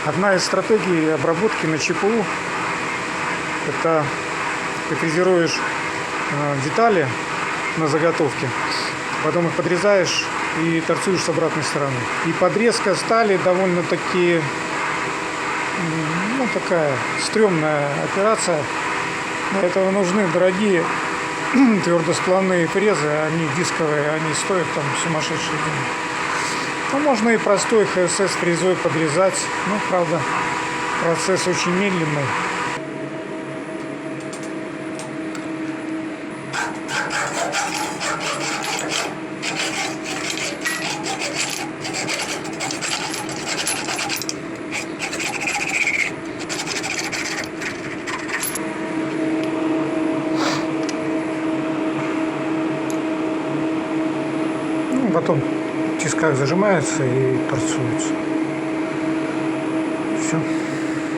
Одна из стратегий обработки на ЧПУ – это ты фрезеруешь детали на заготовке, потом их подрезаешь и торцуешь с обратной стороны. И подрезка стали довольно-таки, такая стрёмная операция. Для этого нужны дорогие твердосплавные фрезы, они дисковые, они стоят там сумасшедшие деньги. Можно и простой ХСС фрезой подрезать, правда, процесс очень медленный. Потом в тисках зажимается и торцуется. Все.